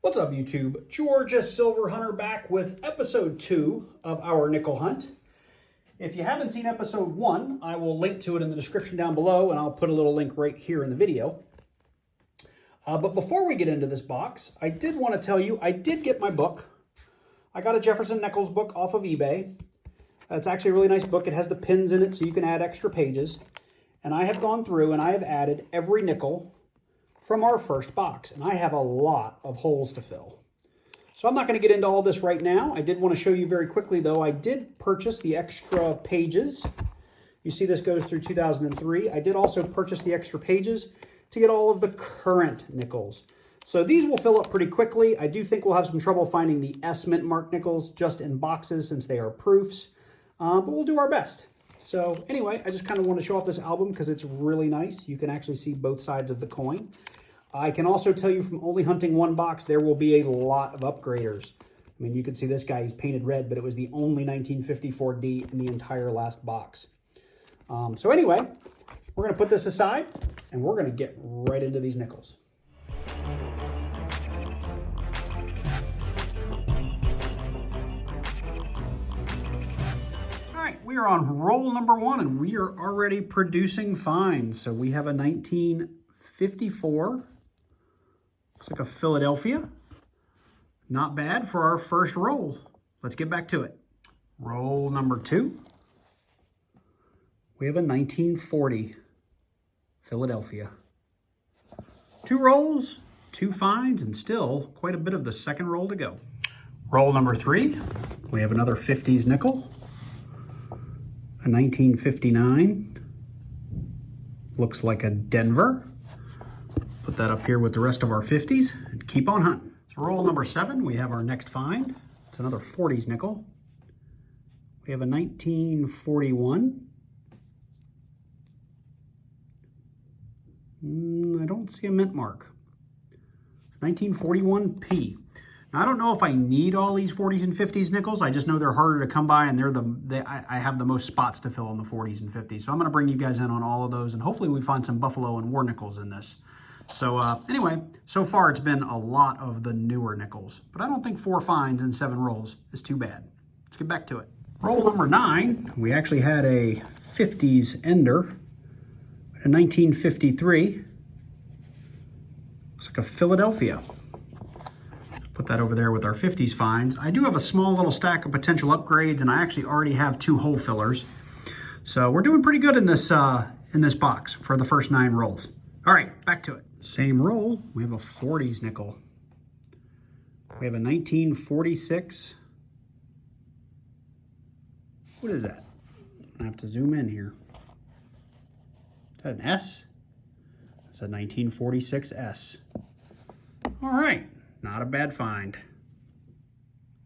What's up, YouTube? Georgia Silver Hunter back with episode 2 of our nickel hunt. If you haven't seen episode 1, I will link to it in the description down below, and I'll put a little link right here in the video. But before we get into this box, I did want to tell you, I did get my book. I got a Jefferson Nichols book off of eBay. It's actually a really nice book. It has the pins in it so you can add extra pages. And I have gone through and I have added every nickel from our first box, and I have a lot of holes to fill. So I'm not going to get into all this right now. I did want to show you very quickly, though. I did purchase the extra pages. You see this goes through 2003. I did also purchase the extra pages to get all of the current nickels. So these will fill up pretty quickly. I do think we'll have some trouble finding the S mint mark nickels just in boxes since they are proofs, but we'll do our best. So anyway, I just kind of want to show off this album because it's really nice. You can actually see both sides of the coin. I can also tell you from only hunting one box, there will be a lot of upgraders. I mean, you can see this guy, he's painted red, but it was the only 1954D in the entire last box. So anyway, we're going to put this aside, and we're going to get right into these nickels. All right, we are on roll number 1, and we are already producing finds. So we have a 1954. Looks like a Philadelphia. Not bad for our first roll. Let's get back to it. Roll number 2. We have a 1940 Philadelphia. 2 rolls, 2 finds, and still quite a bit of the second roll to go. Roll number 3. We have another 50s nickel. A 1959. Looks like a Denver. Put that up here with the rest of our 50s and keep on hunting. So roll number 7, we have our next find. It's another 40s nickel. We have a 1941. I don't see a mint mark. 1941P. Now, I don't know if I need all these 40s and 50s nickels. I just know they're harder to come by, and I have the most spots to fill in the 40s and 50s. So I'm going to bring you guys in on all of those, and hopefully we find some Buffalo and War nickels in this. So anyway, so far it's been a lot of the newer nickels, but I don't think 4 finds in 7 rolls is too bad. Let's get back to it. Roll number 9, we actually had a 50s ender, a 1953. Looks like a Philadelphia. Put that over there with our 50s finds. I do have a small little stack of potential upgrades, and I actually already have 2 hole fillers. So we're doing pretty good in this box for the first 9 rolls. All right, back to it. Same roll, we have a 40s nickel. We have a 1946. What is that? I have to zoom in here. Is that an S? It's a 1946 S. All right, not a bad find.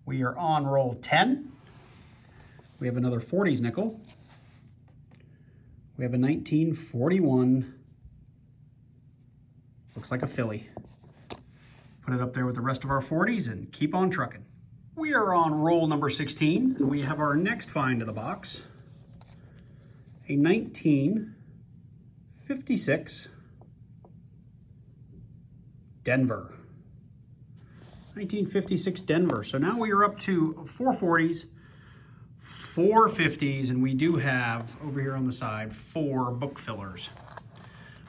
We are on roll 10. We have another 40s nickel. We have a 1941. Looks like a Philly. Put it up there with the rest of our 40s and keep on trucking. We are on roll number 16, and we have our next find of the box. A 1956 Denver. 1956 Denver. So now we are up to 4 40s, 4 50s, and we do have, over here on the side, 4 book fillers.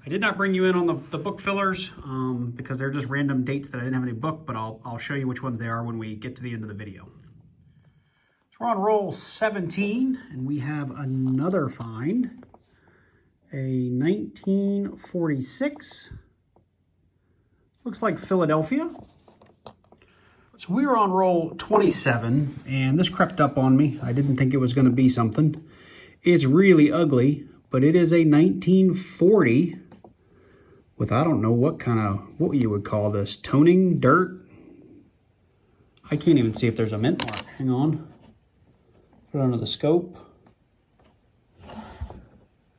I did not bring you in on the book fillers because they're just random dates that I didn't have any book, but I'll show you which ones they are when we get to the end of the video. So we're on roll 17, and we have another find, a 1946. Looks like Philadelphia. So we were on roll 27, and this crept up on me. I didn't think it was going to be something. It's really ugly, but it is a 1940 with, I don't know what you would call this, toning dirt. I can't even see if there's a mint mark. Hang on. Put it under the scope.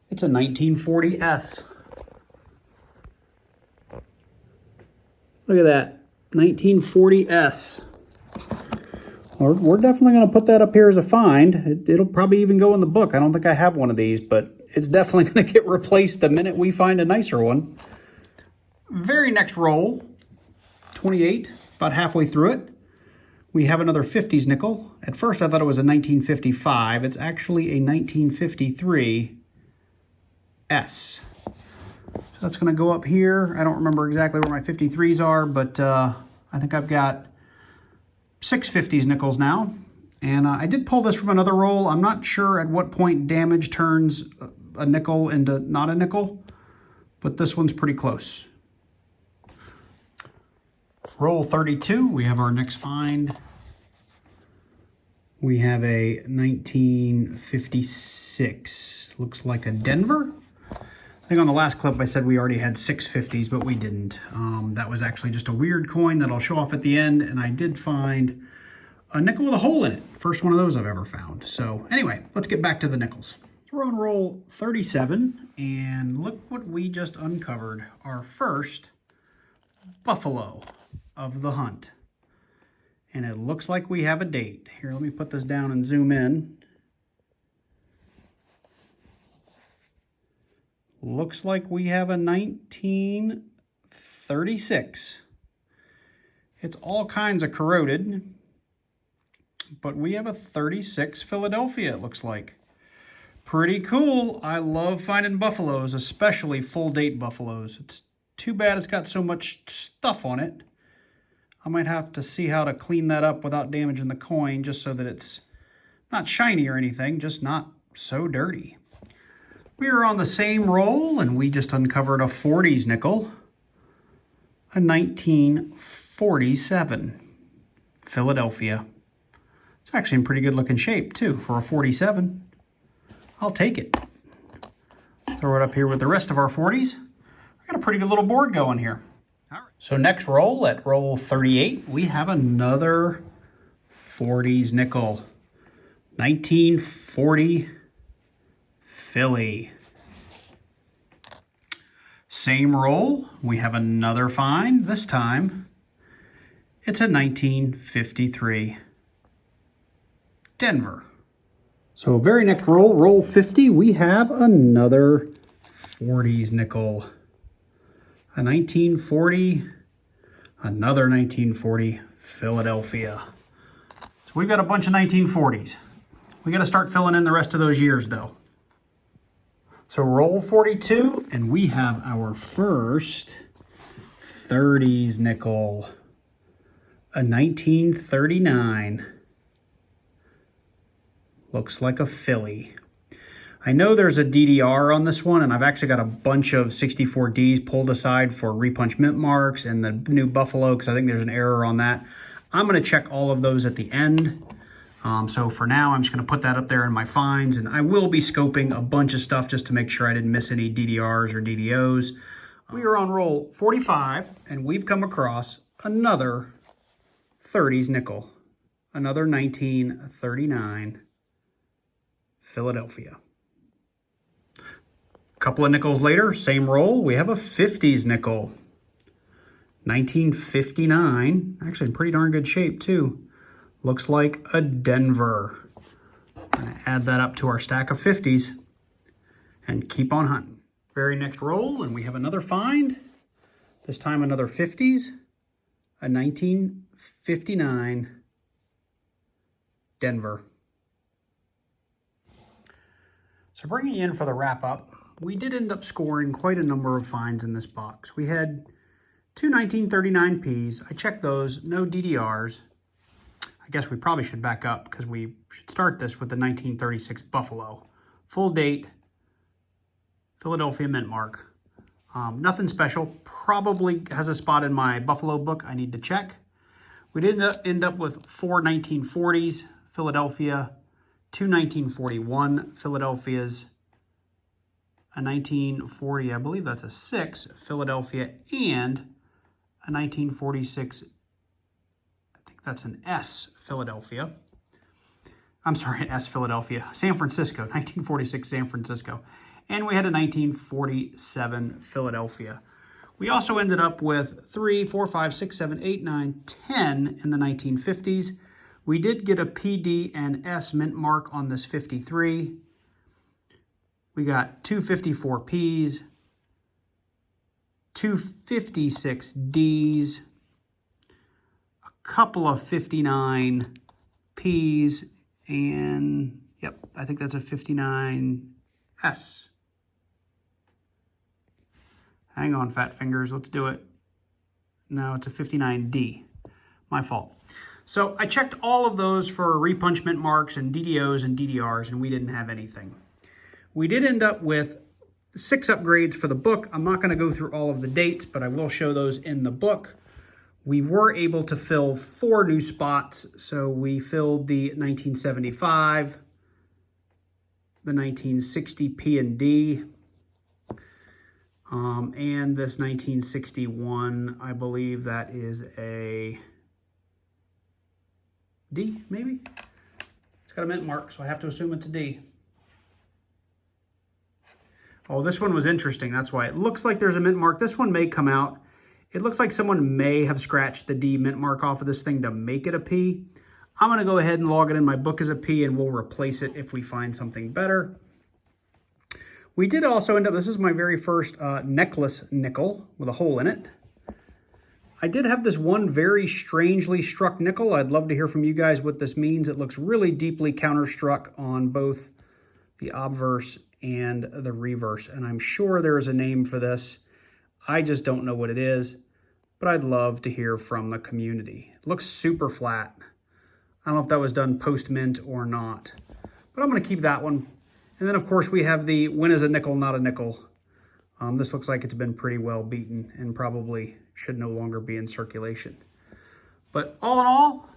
It's a 1940S. Look at that, 1940S. We're definitely going to put that up here as a find. It'll probably even go in the book. I don't think I have one of these, but it's definitely going to get replaced the minute we find a nicer one. Very next roll, 28. about halfway through it. We have another 50s nickel. At first I thought it was a 1955. It's actually a 1953 S. So that's going to go up here. I don't remember exactly where my 53s are, but I think I've got 6 50s nickels now. And I did pull this from another roll. I'm not sure at what point damage turns a nickel into not a nickel, but this one's pretty close. Roll 32, we have our next find. We have a 1956, looks like a Denver. I think on the last clip I said we already had 6 50s, but we didn't. That was actually just a weird coin that I'll show off at the end, and I did find a nickel with a hole in it. First one of those I've ever found. So anyway, let's get back to the nickels. So we're on roll 37, and look what we just uncovered. Our first buffalo of the hunt. And it looks like we have a date. Here, let me put this down and zoom in. Looks like we have a 1936. It's all kinds of corroded, but we have a 36 Philadelphia, it looks like. Pretty cool. I love finding buffaloes, especially full date buffaloes. It's too bad it's got so much stuff on it. I might have to see how to clean that up without damaging the coin, just so that it's not shiny or anything, just not so dirty. We are on the same roll, and we just uncovered a 40s nickel, a 1947 Philadelphia. It's actually in pretty good looking shape too for a 47. I'll take it. Throw it up here with the rest of our 40s. I got a pretty good little board going here. All right. So next roll, at roll 38, we have another 40s nickel. 1940 Philly. Same roll, we have another find. This time, it's a 1953 Denver. So very next roll, roll 50, we have another 40s nickel. A 1940, another 1940 Philadelphia. So we've got a bunch of 1940s. We got to start filling in the rest of those years though. So roll 42, and we have our first 30s nickel. A 1939. Looks like a Philly. I know there's a DDR on this one, and I've actually got a bunch of 64Ds pulled aside for repunch mint marks and the new Buffalo, because I think there's an error on that. I'm going to check all of those at the end. So for now, I'm just going to put that up there in my finds, and I will be scoping a bunch of stuff just to make sure I didn't miss any DDRs or DDOs. We are on roll 45, and we've come across another 30s nickel, another 1939 Philadelphia. A couple of nickels later, same roll, we have a 50s nickel. 1959, actually in pretty darn good shape too. Looks like a Denver. I'm gonna add that up to our stack of 50s and keep on hunting. Very next roll, and we have another find. This time another 50s, a 1959 Denver. So bringing you in for the wrap up, we did end up scoring quite a number of finds in this box. We had two 1939Ps. I checked those, no DDRs. I guess we probably should back up because we should start this with the 1936 Buffalo. Full date, Philadelphia mint mark. Nothing special. Probably has a spot in my Buffalo book I need to check. We did end up with 4 1940s Philadelphia, 2 1941 Philadelphias, a 1940, I believe that's a 6 Philadelphia, and a 1946, I think that's an S Philadelphia. I'm sorry, an S Philadelphia. San Francisco, 1946 San Francisco. And we had a 1947 Philadelphia. We also ended up with 3, 4, 5, 6, 7, 8, 9, 10 in the 1950s. We did get a PD and S mint mark on this 53. We got 2 54Ps, 2 56Ds, couple of 59 Ps, and yep, I think that's a 59S. Hang on, fat fingers, let's do it. No, it's a 59D. My fault. So I checked all of those for repunchment marks and DDOs and DDRs, and we didn't have anything. We did end up with 6 upgrades for the book. I'm not going to go through all of the dates, but I will show those in the book. We were able to fill 4 new spots. So we filled the 1975, the 1960 P&D, and this 1961, I believe that is a D, maybe? It's got a mint mark, so I have to assume it's a D. Oh, this one was interesting. That's why it looks like there's a mint mark. This one may come out. It looks like someone may have scratched the D mint mark off of this thing to make it a P. I'm going to go ahead and log it in my book as a P, and we'll replace it if we find something better. We did also end up, this is my very first necklace nickel with a hole in it. I did have this one very strangely struck nickel. I'd love to hear from you guys what this means. It looks really deeply counterstruck on both the obverse and the reverse, and I'm sure there's a name for this. I just don't know what it is, but I'd love to hear from the community. It looks super flat. I don't know if that was done post-mint or not, but I'm going to keep that one. And then, of course, we have the when is a nickel, not a nickel. This looks like it's been pretty well beaten and probably should no longer be in circulation. But all in all,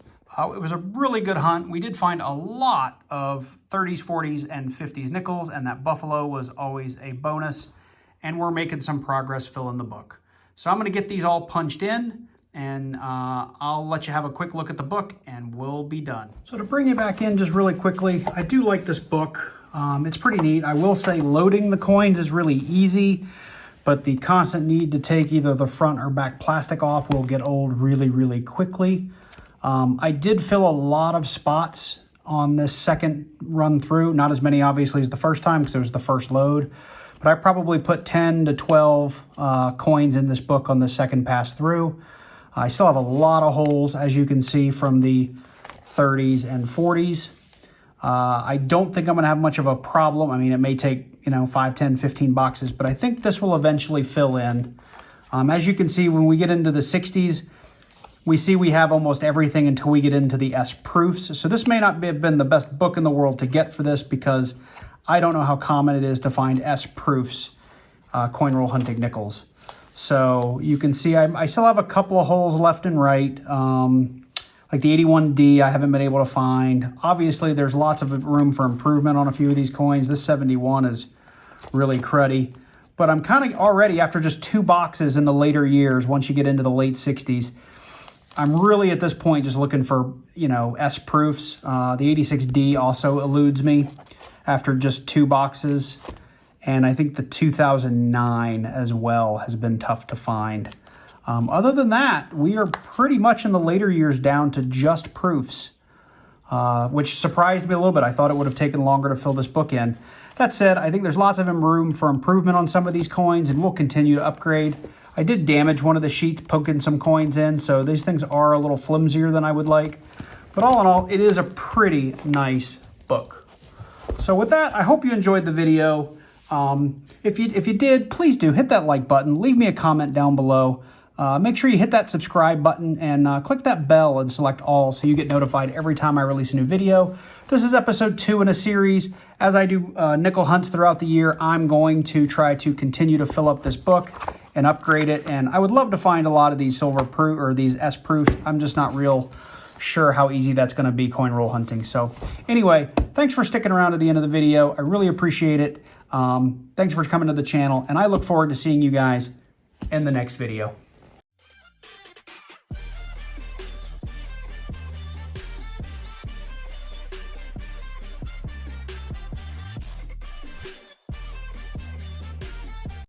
it was a really good hunt. We did find a lot of 30s, 40s, and 50s nickels, and that buffalo was always a bonus. And we're making some progress filling the book. So I'm going to get these all punched in, and I'll let you have a quick look at the book, and we'll be done. So to bring you back in just really quickly, I do like this book. It's pretty neat. I will say loading the coins is really easy, but the constant need to take either the front or back plastic off will get old really, really quickly. I did fill a lot of spots on this second run through. Not as many, obviously, as the first time because it was the first load. But I probably put 10 to 12 coins in this book on the second pass through. I still have a lot of holes, as you can see, from the 30s and 40s. I don't think I'm going to have much of a problem. I mean, it may take, 5, 10, 15 boxes, but I think this will eventually fill in. As you can see, when we get into the 60s, we see we have almost everything until we get into the S proofs. So this may not have been the best book in the world to get for this because I don't know how common it is to find S proofs, coin roll hunting nickels. So you can see I still have a couple of holes left and right. Like the 81D I haven't been able to find. Obviously there's lots of room for improvement on a few of these coins. This 71 is really cruddy. But I'm kind of already, after just 2 boxes in the later years, once you get into the late 60s, I'm really at this point just looking for, S proofs. The 86D also eludes me after just 2 boxes. And I think the 2009 as well has been tough to find. Other than that, we are pretty much in the later years down to just proofs, which surprised me a little bit. I thought it would have taken longer to fill this book in. That said, I think there's lots of room for improvement on some of these coins, and we'll continue to upgrade. I did damage one of the sheets poking some coins in, so these things are a little flimsier than I would like. But all in all, it is a pretty nice book. So with that, I hope you enjoyed the video. If you did, please do hit that like button. Leave me a comment down below. Make sure you hit that subscribe button and click that bell and select all so you get notified every time I release a new video. This is episode 2 in a series. As I do nickel hunts throughout the year, I'm going to try to continue to fill up this book and upgrade it. And I would love to find a lot of these silver proof or these S proofs. I'm just not real sure how easy that's going to be coin roll hunting. So anyway, thanks for sticking around to the end of the video. I really appreciate it. Thanks for coming to the channel, and I look forward to seeing you guys in the next video.